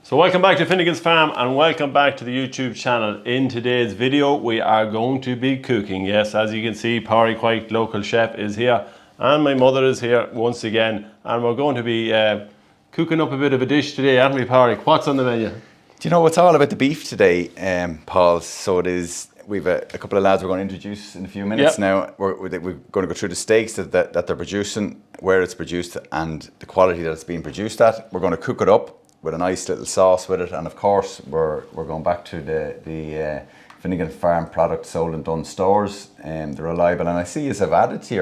So welcome back to Finnegan's Farm and welcome back to the YouTube channel. In today's video we are going to be cooking. Yes, as you can see, Pauric Whyte, local chef, is here and my mother is here once again, and we're going to be cooking up a bit of a dish today, aren't we, Pauric? What's on the menu? Do you know, it's all about the beef today, Paul. So it is. We've a couple of lads we're going to introduce in a few minutes. Now. We're going to go through the steaks that they're producing, where it's produced and the quality that it's being produced at. We're going to cook it up with a nice little sauce with it, and of course we're going back to the Finnegan Farm product sold in Dunn stores, and they're reliable. And I see you have added to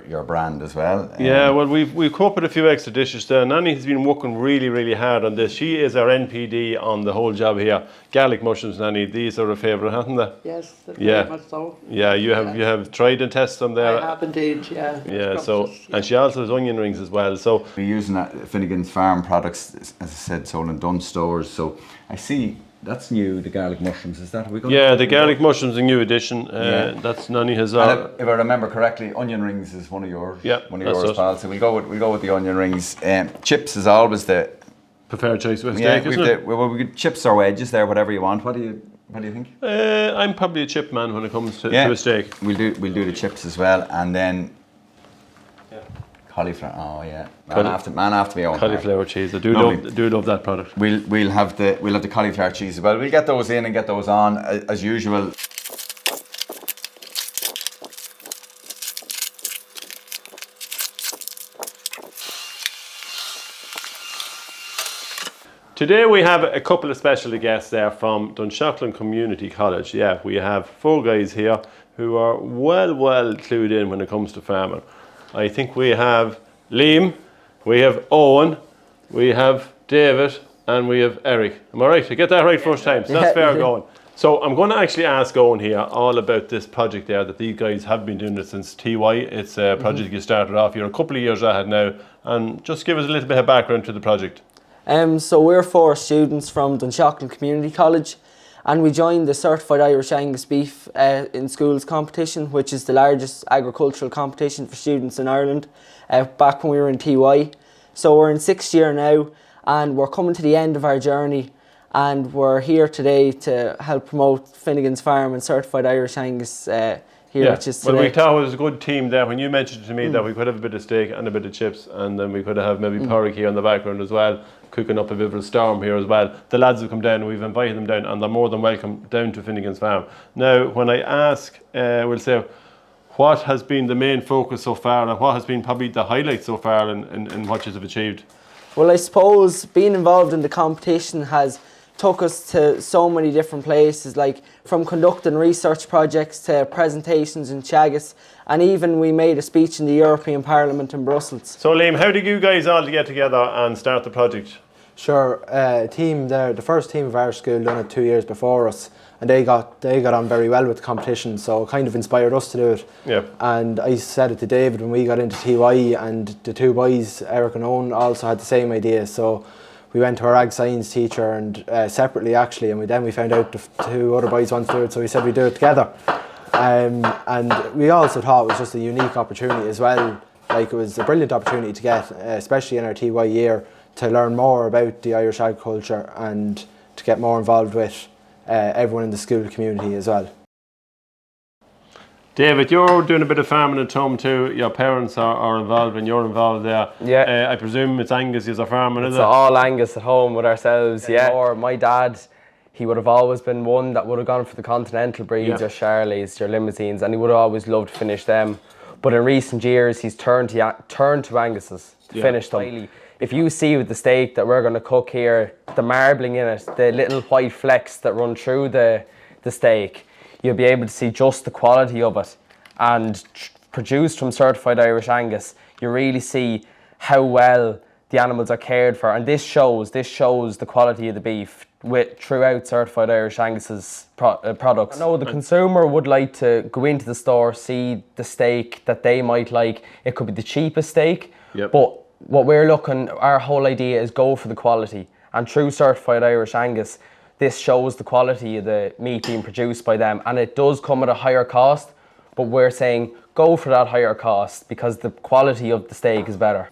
your brand as well. Yeah, well, we've come up with a few extra dishes there. Nanny has been working really hard on this. She is our NPD on the whole job here. Garlic mushrooms, Nanny, these are a favourite, haven't they? Yes, very much so. Yeah, you have tried and tested them there. I have indeed, yeah. Yeah, so and she also has onion rings as well. So we're using Finnegan's Farm products, as I said, sold in Dunn stores. So I see. That's new, the garlic mushrooms, is that? Are we going the garlic mushrooms, a new addition. That's Nanny has. If I remember correctly, onion rings is one of yours. Yeah, one of yours, pal. So we'll go with the onion rings. Chips is always the preferred choice with steak, isn't it? We could chips or wedges there, whatever you want. What do you think? I'm probably a chip man when it comes to a steak. We'll do the chips as well, and then. Cauliflower, oh yeah, man after me own. Cauliflower cheese, I do love that product. We'll have the cauliflower cheese as well. We'll get those in and get those on as usual. Today we have a couple of special guests there from Dunshaughlin Community College. Yeah, we have 4 guys here who are well clued in when it comes to farming. I think we have Liam, we have Eoin, we have David, and we have Eric. Am I right? I get that right first time, so that's fair going. So I'm going to actually ask Eoin here all about this project there that these guys have been doing it since TY. It's a project you started off. You're a couple of years ahead now, and just give us a little bit of background to the project. So we're 4 students from Dunshaughlin Community College, and we joined the Certified Irish Angus Beef in Schools competition, which is the largest agricultural competition for students in Ireland, back when we were in TY. So we're in 6th year now, and we're coming to the end of our journey, and we're here today to help promote Finnegan's Farm and Certified Irish Angus here, which is today. Well, we thought it was a good team there. When you mentioned to me that we could have a bit of steak and a bit of chips, and then we could have maybe Pauric here in the background as well, cooking up a bit of a storm here as well. The lads have come down, and we've invited them down, and they're more than welcome down to Finnegan's Farm. Now, when I ask, we'll say, what has been the main focus so far, and what has been probably the highlight so far in what you have achieved? Well, I suppose being involved in the competition has took us to so many different places, like from conducting research projects to presentations in Teagasc, and even we made a speech in the European Parliament in Brussels. So Liam, how did you guys all get together and start the project? Sure, team there, the first team of our school done it 2 years before us, and they got on very well with the competition, so it kind of inspired us to do it. Yeah. And I said it to David when we got into TY, and the 2 boys, Eric and Eoin, also had the same idea. So we went to our ag science teacher, and separately actually, and then we found out the 2 other boys wanted to do it, so we said we'd do it together. And we also thought it was just a unique opportunity as well. Like, it was a brilliant opportunity to get, especially in our TY year, to learn more about the Irish agriculture and to get more involved with everyone in the school community as well. David, you're doing a bit of farming at home too. Your parents are involved and you're involved there. Yeah. I presume it's Angus you're farming, is it? It's all Angus at home with ourselves, yeah. Or my dad, he would have always been one that would have gone for the continental breeds, your Charleys, your Limousines, and he would have always loved to finish them. But in recent years, he's turned to Angus's to finish them. If you see with the steak that we're going to cook here, the marbling in it, the little white flecks that run through the steak, you'll be able to see just the quality of it. And produced from Certified Irish Angus, you really see how well the animals are cared for. And this shows the quality of the beef throughout Certified Irish Angus's products. I know the consumer would like to go into the store, see the steak that they might like. It could be the cheapest steak, but what our whole idea is go for the quality. And through Certified Irish Angus, this shows the quality of the meat being produced by them, and it does come at a higher cost, but we're saying go for that higher cost because the quality of the steak is better.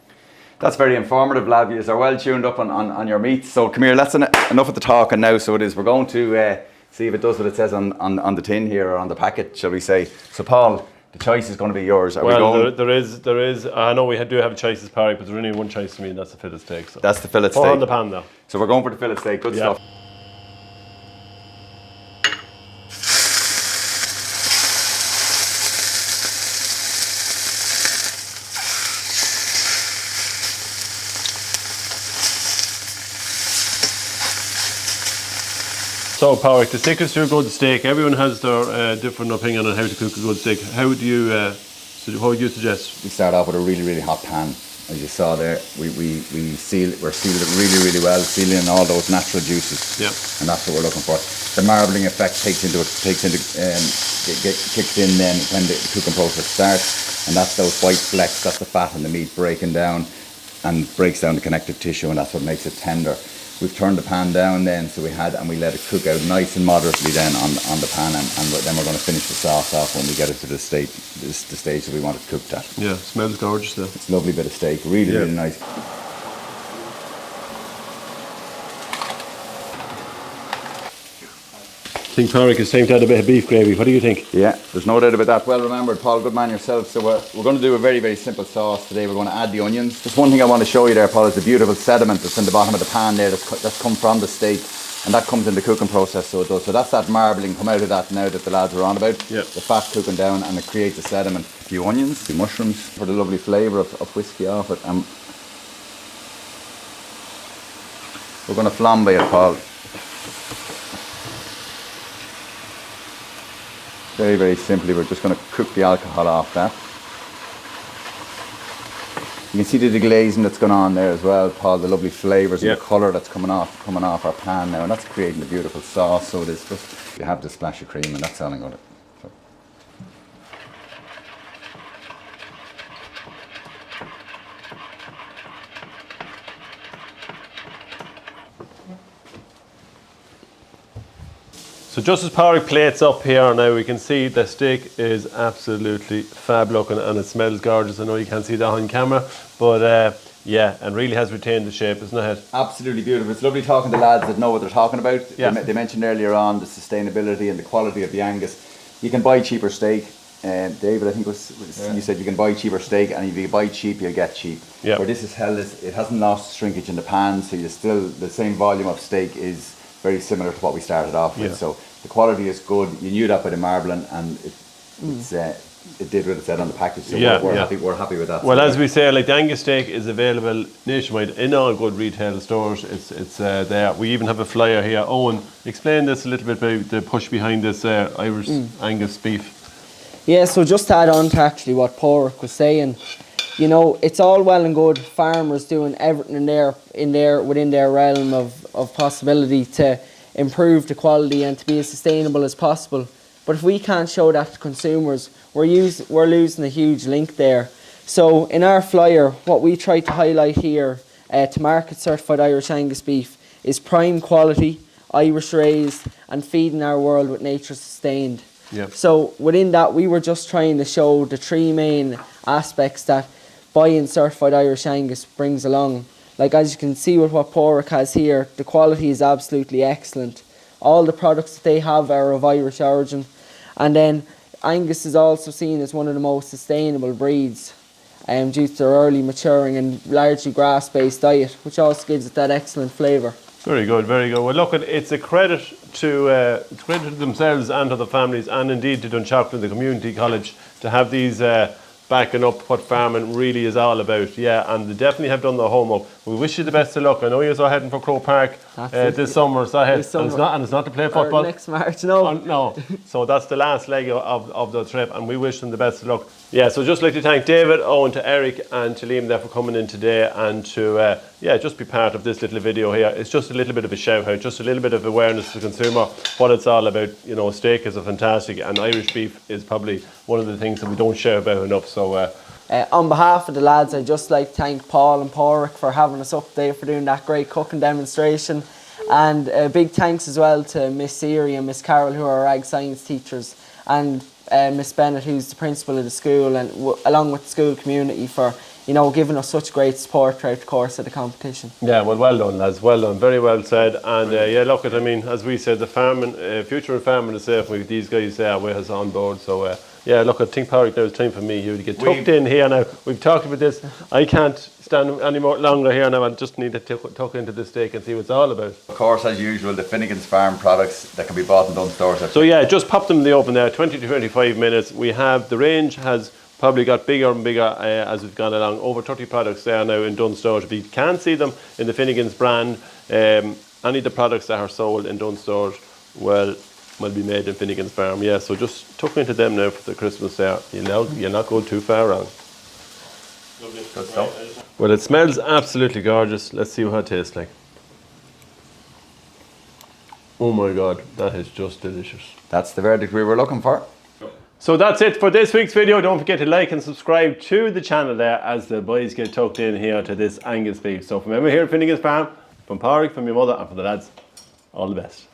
That's very informative, lad. You are well tuned up on your meats. So come here, that's enough of the talking now. So it is. We're going to see if it does what it says on the tin here or on the packet, shall we say. So Paul, the choice is going to be yours. Are we going? There is. I know we do have choices, Pauric, but there's only one choice for me, and that's the fillet steak. So. That's the fillet steak. Pour on the pan now. So we're going for the fillet steak. Good stuff. So, Pauric, the secret to a good steak, everyone has their different opinion on how to cook a good steak. How would you suggest? We start off with a really, really hot pan. As you saw there, we're sealed it really, really well, sealing in all those natural juices. Yeah. And that's what we're looking for. The marbling effect kicks in then when the cooking process starts, and that's those white flecks, that's the fat in the meat breaking down and breaks down the connective tissue, and that's what makes it tender. We've turned the pan down then, so we let it cook out nice and moderately then on the pan, and then we're going to finish the sauce off when we get it to the stage that we want it cooked at. Yeah, smells gorgeous though. It's a lovely bit of steak, really nice. I think, Pauric, it's time to add a bit of beef gravy. What do you think? Yeah, there's no doubt about that. Well remembered, Paul, good man yourself. So we're going to do a very, very simple sauce today. We're going to add the onions. Just one thing I want to show you there, Paul, is the beautiful sediment that's in the bottom of the pan there that's come from the steak, and that comes in the cooking process, so it does. So that's that marbling come out of that now that the lads are on about. Yep. The fat cooking down, and it creates the sediment. A few onions, a few mushrooms for the lovely flavour of whiskey off it. We're going to flambe it, Paul. Very, very simply, we're just going to cook the alcohol off that. You can see the deglazing that's going on there as well, Paul, the lovely flavours and the colour that's coming off our pan now, and that's creating a beautiful sauce. So it is just, you have the splash of cream, and that's all I'm going to. So just as Pauric plates up here now, we can see the steak is absolutely fab looking, and it smells gorgeous. I know you can't see that on camera, but yeah, and really has retained the shape, isn't it? Absolutely beautiful. It's lovely talking to lads that know what they're talking about. Yeah. They mentioned earlier on the sustainability and the quality of the Angus. You can buy cheaper steak. David, I think you said you can buy cheaper steak, and if you buy cheap, you'll get cheap. Yeah. Where this is held, it hasn't lost shrinkage in the pan, so you still, the same volume of steak is very similar to what we started off with. So the quality is good. You knew that by the marbling, and it did what it said on the package. So we're happy with that. Well, as we say, like, the Angus steak is available nationwide in all good retail stores. It's there. We even have a flyer here. Eoin, explain this a little bit about the push behind this Irish Angus beef. Yeah, so just to add on to actually what Pauric was saying, you know, it's all well and good farmers doing everything within their realm of possibility to improve the quality and to be as sustainable as possible. But if we can't show that to consumers, we're losing a huge link there. So in our flyer, what we try to highlight here to market certified Irish Angus beef is prime quality, Irish raised, and feeding our world with nature sustained. Yep. So within that, we were just trying to show the three main aspects that buying certified Irish Angus brings along. Like, as you can see with what Pauric has here, the quality is absolutely excellent. All the products that they have are of Irish origin. And then Angus is also seen as one of the most sustainable breeds due to their early maturing and largely grass-based diet, which also gives it that excellent flavour. Very good, very good. Well, look, it's a credit to themselves and to the families, and indeed to Dunshaughlin, the community college, to have these backing up what farming really is all about. Yeah, and they definitely have done their homework. We wish you the best of luck. I know you're heading for Croke Park this summer. And it's not to play football. Next March, no. No. So that's the last leg of the trip, and we wish them the best of luck. Yeah, so just like to thank David, Eoin, to Eric and to Liam there for coming in today, and to just be part of this little video here. It's just a little bit of a shout out, just a little bit of awareness to the consumer, what it's all about. You know, steak is a fantastic, and Irish beef is probably one of the things that we don't shout about enough. So on behalf of the lads, I'd just like to thank Paul and Pauric for having us up there, for doing that great cooking demonstration, and big thanks as well to Miss Siri and Miss Carol, who are our ag science teachers, and Miss Bennett, who's the principal of the school, and along with the school community, for you know, giving us such great support throughout the course of the competition. Yeah, well done, lads. Well done. Very well said. And yeah, look at, I mean, as we said, the farming, future of farming is safe with these guys with us on board. So yeah, look, I think Pauric, now it's time for me here to get tucked in here now. We've talked about this. I can't stand any more longer here now. I just need to tuck into the steak and see what it's all about. Of course, as usual, the Finnegan's Farm products that can be bought in Dunstores. So yeah, just pop them in the oven there, 20 to 25 minutes. We have, the range has probably got bigger and bigger as we've gone along. Over 30 products there now in Dunstores. If you can't see them in the Finnegan's brand, any of the products that are sold in Dunstores will be made in Finnegan's Farm. Yeah, so just tuck into them now for the Christmas there. You're not going too far wrong. Good stuff. Well, it smells absolutely gorgeous. Let's see what it tastes like. Oh my God, that is just delicious. That's the verdict we were looking for. So that's it for this week's video. Don't forget to like and subscribe to the channel there as the boys get tucked in here to this Angus beef. So from everyone here at Finnegan's Farm, from Pauric, from your mother and from the lads, all the best.